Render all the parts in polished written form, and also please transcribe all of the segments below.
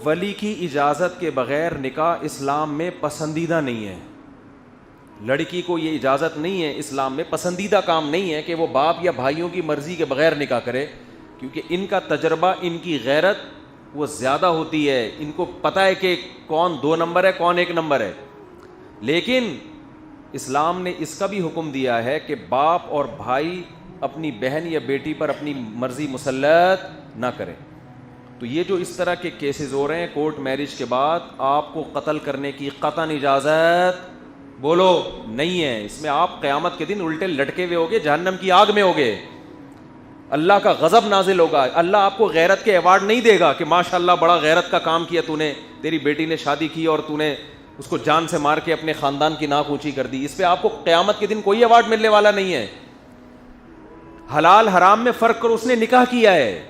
ولی کی اجازت کے بغیر نکاح اسلام میں پسندیدہ نہیں ہے. لڑکی کو یہ اجازت نہیں ہے اسلام میں, پسندیدہ کام نہیں ہے کہ وہ باپ یا بھائیوں کی مرضی کے بغیر نکاح کرے, کیونکہ ان کا تجربہ, ان کی غیرت وہ زیادہ ہوتی ہے, ان کو پتہ ہے کہ کون 2 نمبر ہے کون 1 نمبر ہے. لیکن اسلام نے اس کا بھی حکم دیا ہے کہ باپ اور بھائی اپنی بہن یا بیٹی پر اپنی مرضی مسلط نہ کریں. تو یہ جو اس طرح کے کیسز ہو رہے ہیں کورٹ میرج کے بعد, آپ کو قتل کرنے کی قطعاً اجازت بولو نہیں ہے. اس میں آپ قیامت کے دن الٹے لٹکے ہوئے ہوگے, جہنم کی آگ میں ہوگے, اللہ کا غضب نازل ہوگا. اللہ آپ کو غیرت کے ایوارڈ نہیں دے گا کہ ماشاء اللہ بڑا غیرت کا کام کیا تو نے, تیری بیٹی نے شادی کی اور تو نے اس کو جان سے مار کے اپنے خاندان کی ناک اونچی کر دی. اس پہ آپ کو قیامت کے دن کوئی ایوارڈ ملنے والا نہیں ہے. حلال حرام میں فرق کرو, اس نے نکاح کیا ہے,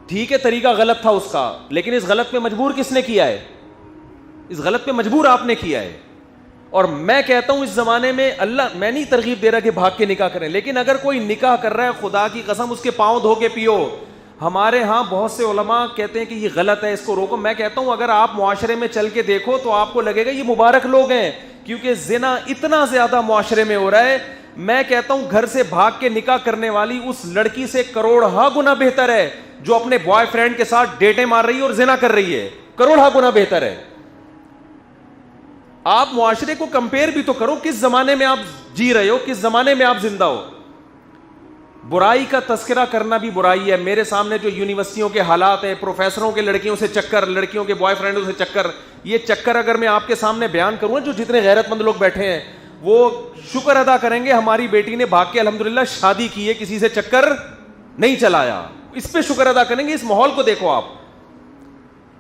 ٹھیک ہے طریقہ غلط تھا اس کا, لیکن اس غلط پہ مجبور کس نے کیا ہے؟ اس غلط پہ مجبور آپ نے کیا ہے. اور میں کہتا ہوں اس زمانے میں اللہ, میں نہیں ترغیب دے رہا کہ بھاگ کے نکاح کریں, لیکن اگر کوئی نکاح کر رہا ہے خدا کی قسم اس کے پاؤں دھو کے پیو. ہمارے ہاں بہت سے علماء کہتے ہیں کہ یہ غلط ہے, اس کو روکو. میں کہتا ہوں اگر آپ معاشرے میں چل کے دیکھو تو آپ کو لگے گا یہ مبارک لوگ ہیں, کیونکہ زنا اتنا زیادہ معاشرے میں ہو رہا ہے. میں کہتا ہوں گھر سے بھاگ کے نکاح کرنے والی اس لڑکی سے کروڑہ گنا بہتر ہے جو اپنے بوائے فرینڈ کے ساتھ ڈیٹیں مار رہی ہے اور زنا کر رہی ہے. کروڑہ گنا بہتر ہے. آپ معاشرے کو کمپیئر بھی تو کرو, کس زمانے میں آپ جی رہے ہو, کس زمانے میں آپ زندہ ہو. برائی کا تذکرہ کرنا بھی برائی ہے. میرے سامنے جو یونیورسٹیوں کے حالات ہیں, پروفیسروں کے لڑکیوں سے چکر, لڑکیوں کے بوائے فرینڈوں سے چکر, یہ چکر اگر میں آپ کے سامنے بیان کروں, جو جتنے غیرت مند لوگ بیٹھے ہیں وہ شکر ادا کریں گے ہماری بیٹی نے بھاگ کے الحمدللہ شادی کی ہے, کسی سے چکر نہیں چلایا. اس پہ شکر ادا کریں گے. اس ماحول کو دیکھو آپ,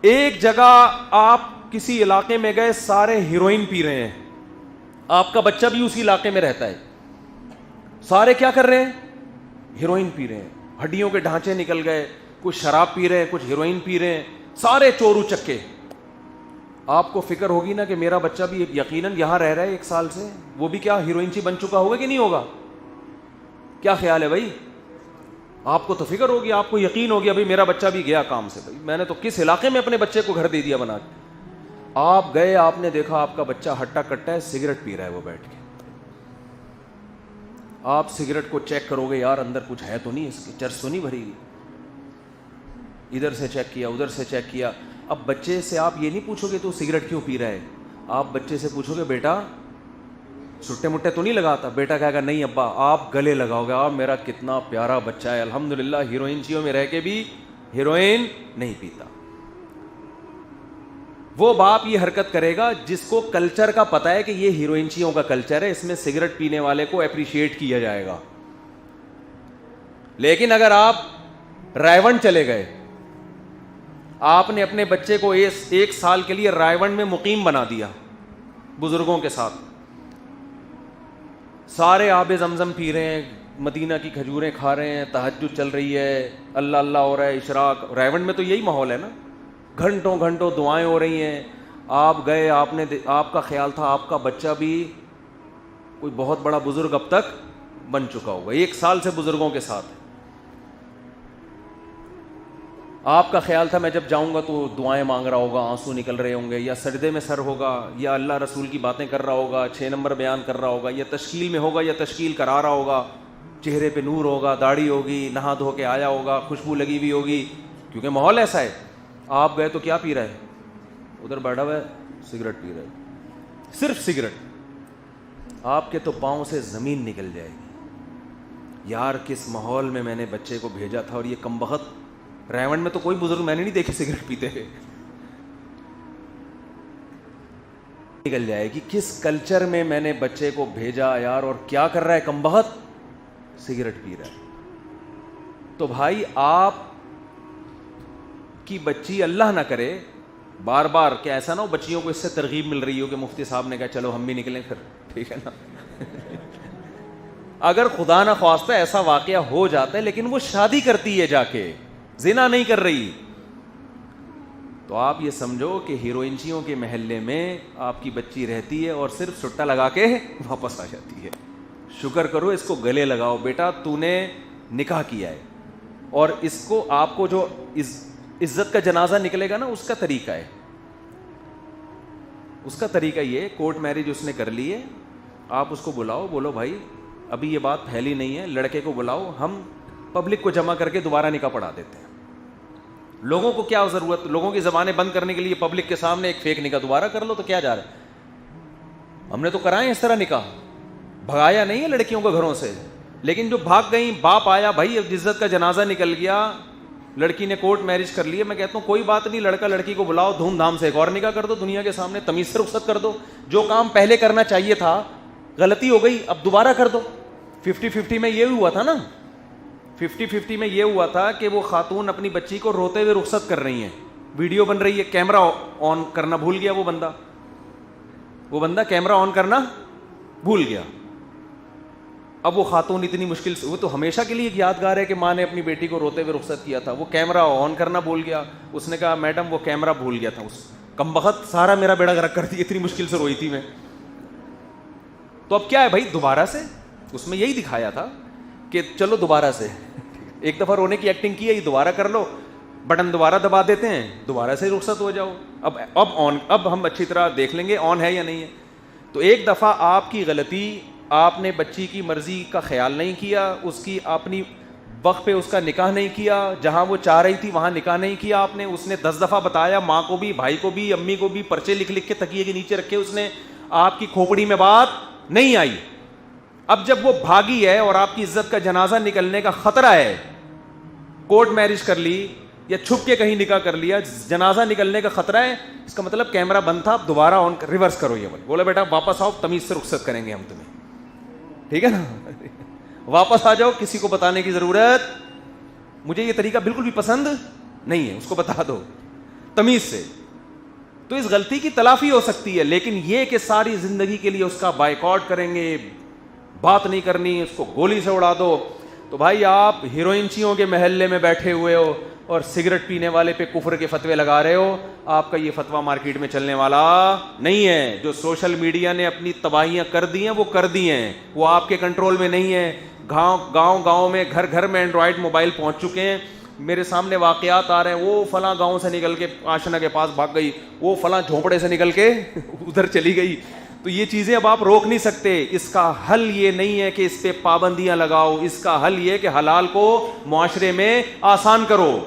ایک جگہ آپ کسی علاقے میں گئے, سارے ہیروئن پی رہے ہیں, آپ کا بچہ بھی اسی علاقے میں رہتا ہے, سارے کیا کر رہے ہیں؟ ہیروئن پی رہے ہیں. ہڈیوں کے ڈھانچے نکل گئے, کچھ شراب پی رہے ہیں, کچھ ہیروئن پی رہے ہیں, سارے چورو چکے. آپ کو فکر ہوگی نا کہ میرا بچہ بھی یقیناً یہاں رہ رہا ہے 1 سال سے, وہ بھی کیا ہیروئن سی بن چکا ہوگا کہ نہیں ہوگا؟ کیا خیال ہے بھائی؟ آپ کو تو فکر ہوگی, آپ کو یقین ہوگی ابھی میرا بچہ بھی گیا کام سے, بھائی میں نے تو کس علاقے میں اپنے بچے کو گھر دے دیا بنا کے. آپ گئے, آپ نے دیکھا آپ کا بچہ ہٹا کٹا ہے, سگریٹ پی رہا ہے وہ بیٹھ کے. آپ سگریٹ کو چیک کرو گے, یار اندر کچھ ہے تو نہیں, اس کی چرس تو نہیں بھری ہوئی. ادھر سے چیک کیا, ادھر سے چیک کیا. اب بچے سے آپ یہ نہیں پوچھو گے تو سگریٹ کیوں پی رہا ہے, آپ بچے سے پوچھو گے بیٹا سٹے مٹے تو نہیں لگاتا؟ بیٹا کہے گا نہیں ابا. آپ گلے لگاؤ گے, آپ میرا کتنا پیارا بچہ ہے, الحمدللہ ہیروئنچیوں میں رہ کے بھی ہیروئن نہیں پیتا. وہ باپ یہ حرکت کرے گا جس کو کلچر کا پتہ ہے کہ یہ ہیروئنچیوں کا کلچر ہے, اس میں سگریٹ پینے والے کو اپریشیٹ کیا جائے گا. لیکن اگر آپ رائے ون چلے گئے, آپ نے اپنے بچے کو 1 سال کے لیے رائے ون میں مقیم بنا دیا بزرگوں کے ساتھ, سارے آب زمزم پی رہے ہیں, مدینہ کی کھجوریں کھا رہے ہیں, تہجد چل رہی ہے, اللہ اللہ ہو رہا ہے, اشراق. رائے ون میں تو یہی ماحول ہے نا, گھنٹوں گھنٹوں دعائیں ہو رہی ہیں. آپ گئے, آپ کا خیال تھا آپ کا بچہ بھی کوئی بہت بڑا بزرگ اب تک بن چکا ہوگا, 1 سال سے بزرگوں کے ساتھ. آپ کا خیال تھا میں جب جاؤں گا تو دعائیں مانگ رہا ہوگا, آنسو نکل رہے ہوں گے, یا سجدے میں سر ہوگا, یا اللہ رسول کی باتیں کر رہا ہوگا, 6 نمبر بیان کر رہا ہوگا, یا تشکیل میں ہوگا, یا تشکیل کرا رہا ہوگا, چہرے پہ نور ہوگا, داڑھی ہوگی, نہا دھو کے آیا ہوگا, خوشبو لگی ہوئی ہوگی, کیونکہ ماحول ایسا ہے. آپ گئے تو کیا پی رہا ہے؟ ادھر بیٹھا ہوا ہے, سگریٹ پی رہا ہے, صرف سگریٹ. آپ کے تو پاؤں سے زمین نکل جائے گی, یار کس ماحول میں نے بچے کو بھیجا تھا. اور یہ کمبخت ریونڈ میں تو کوئی بزرگ میں نے نہیں دیکھے سگریٹ پیتے ہیں. نکل جائے گی کس کلچر میں نے بچے کو بھیجا یار, اور کیا کر رہا ہے کمبخت, سگریٹ پی رہا ہے. تو بھائی آپ کی بچی اللہ نہ کرے بار بار کہ ایسا نہ ہو بچیوں کو اس سے ترغیب مل رہی ہو کہ مفتی صاحب نے کہا چلو ہم بھی نکلیں پھر, ٹھیک ہے نا. اگر خدا نہ خواستہ ایسا واقعہ ہو جاتا ہے, لیکن وہ شادی کرتی ہے جا کے, زنا نہیں کر رہی, تو آپ یہ سمجھو کہ ہیروئنچیوں کے محلے میں آپ کی بچی رہتی ہے اور صرف سٹا لگا کے واپس آ جاتی ہے. شکر کرو, اس کو گلے لگاؤ, بیٹا تو نے نکاح کیا ہے, اور اس کو آپ کو جو عزت کا جنازہ نکلے گا نا، اس کا طریقہ ہے، اس کا طریقہ یہ، کورٹ میرج اس نے کر لی ہے، آپ اس کو بلاؤ، بولو بھائی ابھی یہ بات پھیلی نہیں ہے، لڑکے کو بلاؤ، ہم پبلک کو جمع کر کے دوبارہ نکاح پڑھا دیتے ہیں. لوگوں کو کیا ضرورت، لوگوں کی زبانیں بند کرنے کے لیے پبلک کے سامنے ایک فیک نکاح دوبارہ کر لو تو کیا جا رہا ہے؟ ہم نے تو کرائے اس طرح نکاح، بھگایا نہیں ہے لڑکیوں کو گھروں سے. لیکن جو بھاگ گئیں، باپ آیا، بھائی عزت کا جنازہ نکل گیا، لڑکی نے کورٹ میرج کر لی ہے، میں کہتا ہوں کوئی بات نہیں، لڑکا لڑکی کو بلاؤ، دھوم دھام سے ایک اور نکاح کر دو دنیا کے سامنے، تمیز سے رخصت کر دو. جو کام پہلے کرنا چاہیے تھا، غلطی ہو گئی، اب دوبارہ کر دو. 50-50 میں یہ ہوا تھا نا، 50-50 میں یہ ہوا تھا کہ وہ خاتون اپنی بچی کو روتے ہوئے رخصت کر رہی ہیں، ویڈیو بن رہی ہے، کیمرہ آن کرنا بھول گیا وہ بندہ کیمرہ آن کرنا بھول گیا. اب وہ خاتون اتنی مشکل سے، وہ تو ہمیشہ کے لیے یادگار ہے کہ ماں نے اپنی بیٹی کو روتے ہوئے رخصت کیا تھا، وہ کیمرہ آن کرنا بھول گیا. اس نے کہا میڈم وہ کیمرہ بھول گیا تھا، اس کمبخت سارا میرا بیڑا غرق کر دیا، اتنی مشکل سے روئی تھی میں. تو اب کیا ہے بھائی، دوبارہ سے، اس میں یہی دکھایا تھا کہ چلو دوبارہ سے، ایک دفعہ رونے کی ایکٹنگ کی ہے، یہ دوبارہ کر لو، بٹن دوبارہ دبا دیتے ہیں، دوبارہ سے رخصت ہو جاؤ. اب ہم اچھی طرح دیکھ لیں گے آن ہے یا نہیں ہے. تو ایک دفعہ آپ کی غلطی، آپ نے بچی کی مرضی کا خیال نہیں کیا، اس کی اپنی وقت پہ اس کا نکاح نہیں کیا، جہاں وہ چاہ رہی تھی وہاں نکاح نہیں کیا آپ نے. اس نے 10 دفعہ بتایا، ماں کو بھی، بھائی کو بھی، امی کو بھی، پرچے لکھ لکھ کے تکیے کے نیچے رکھے، اس نے، آپ کی کھوپڑی میں بات نہیں آئی. اب جب وہ بھاگی ہے اور آپ کی عزت کا جنازہ نکلنے کا خطرہ ہے، کورٹ میرج کر لی یا چھپ کے کہیں نکاح کر لیا، جنازہ نکلنے کا خطرہ ہے، اس کا مطلب کیمرہ بند تھا، اب دوبارہ آن ریورس کرو. یہ بولا بیٹا واپس آؤ، تمیز سے رخصت کریں گے ہم تمہیں، ٹھیک ہے نا، واپس آ جاؤ، کسی کو بتانے کی ضرورت، مجھے یہ طریقہ بالکل بھی پسند نہیں ہے، اس کو بتا دو تمیز سے. تو اس غلطی کی تلافی ہو سکتی ہے، لیکن یہ کہ ساری زندگی کے لیے اس کا بائیکاٹ کریں گے، بات نہیں کرنی، اس کو گولی سے اڑا دو. تو بھائی آپ ہیروئنچیوں کے محلے میں بیٹھے ہوئے ہو اور سگریٹ پینے والے پہ کفر کے فتوے لگا رہے ہو، آپ کا یہ فتویٰ مارکیٹ میں چلنے والا نہیں ہے. جو سوشل میڈیا نے اپنی تباہیاں کر دی ہیں وہ کر دی ہیں، وہ آپ کے کنٹرول میں نہیں ہے. گاؤں میں، گھر گھر میں اینڈرائڈ موبائل پہنچ چکے ہیں. میرے سامنے واقعات آ رہے ہیں، وہ فلاں گاؤں سے نکل کے آشنا کے پاس بھاگ گئی، وہ فلاں جھونپڑے سے نکل کے ادھر چلی گئی. تو یہ چیزیں اب آپ روک نہیں سکتے. اس کا حل یہ نہیں ہے کہ اس پہ پابندیاں لگاؤ، اس کا حل یہ کہ حلال کو معاشرے میں آسان کرو.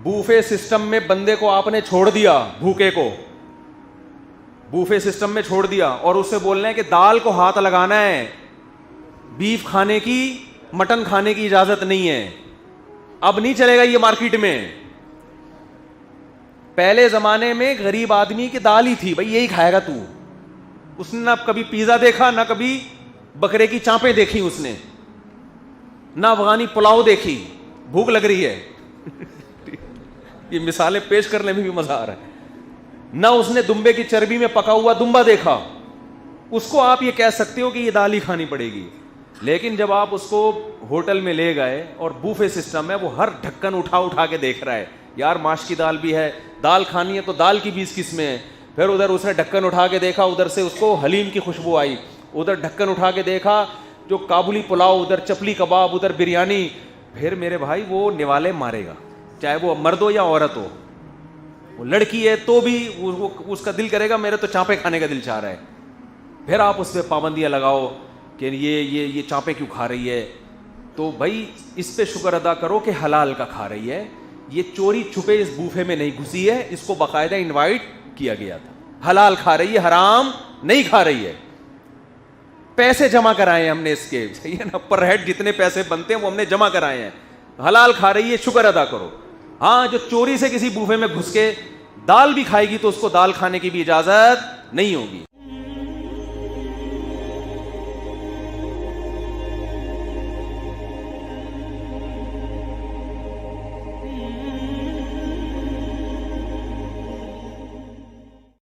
بوفے سسٹم میں بندے کو آپ نے چھوڑ دیا، بھوکے کو بوفے سسٹم میں چھوڑ دیا، اور اس سے بولنا ہے کہ دال کو ہاتھ لگانا ہے، بیف کھانے کی، مٹن کھانے کی اجازت نہیں ہے. اب نہیں چلے گا یہ مارکیٹ میں. پہلے زمانے میں غریب آدمی کی دال ہی تھی، بھائی یہی کھائے گا تو. اس نے نہ کبھی پیزا دیکھا، نہ کبھی بکرے کی چانپیں دیکھی اس نے، نہ افغانی پلاؤ دیکھی. بھوک لگ رہی ہے یہ مثالیں پیش کرنے میں بھی مزہ آ رہا ہے. نہ اس نے دمبے کی چربی میں پکا ہوا دمبا دیکھا. اس کو آپ یہ کہہ سکتے ہو کہ یہ دال ہی کھانی پڑے گی. لیکن جب آپ اس کو ہوٹل میں لے گئے اور بوفے سسٹم ہے، وہ ہر ڈھکن اٹھا کے دیکھ رہا ہے، یار ماش کی دال بھی ہے، دال کھانی ہے تو دال کی 20 قسمیں ہیں. پھر ادھر اس نے ڈھکن اٹھا کے دیکھا، ادھر سے اس کو حلیم کی خوشبو آئی. ادھر ڈھکن اٹھا کے دیکھا جو کابلی پلاؤ، ادھر چپلی کباب، ادھر بریانی. پھر میرے بھائی وہ نوالے مارے گا، چاہے وہ مرد ہو یا عورت ہو. وہ لڑکی ہے تو بھی اس کا دل کرے گا میرے تو چانپے کھانے کا دل چاہ رہا ہے. پھر آپ اس پہ پابندیاں لگاؤ کہ یہ چانپے کیوں کھا رہی ہے. تو بھائی اس پہ شکر ادا کرو کہ حلال کا کھا رہی ہے. یہ چوری چھپے اس بوفے میں نہیں گھسی ہے، اس کو باقاعدہ انوائٹ کیا گیا تھا. حلال کھا رہی ہے، حرام نہیں کھا رہی ہے. پیسے جمع کرائے ہم نے اس کے، صحیح ہے نا، پر ہیڈ جتنے پیسے بنتے ہیں وہ ہم نے جمع کرائے ہیں. حلال کھا رہی ہے، شکر ادا کرو. ہاں جو چوری سے کسی بوفے میں گھس کے دال بھی کھائے گی تو اس کو دال کھانے کی بھی اجازت نہیں ہوگی.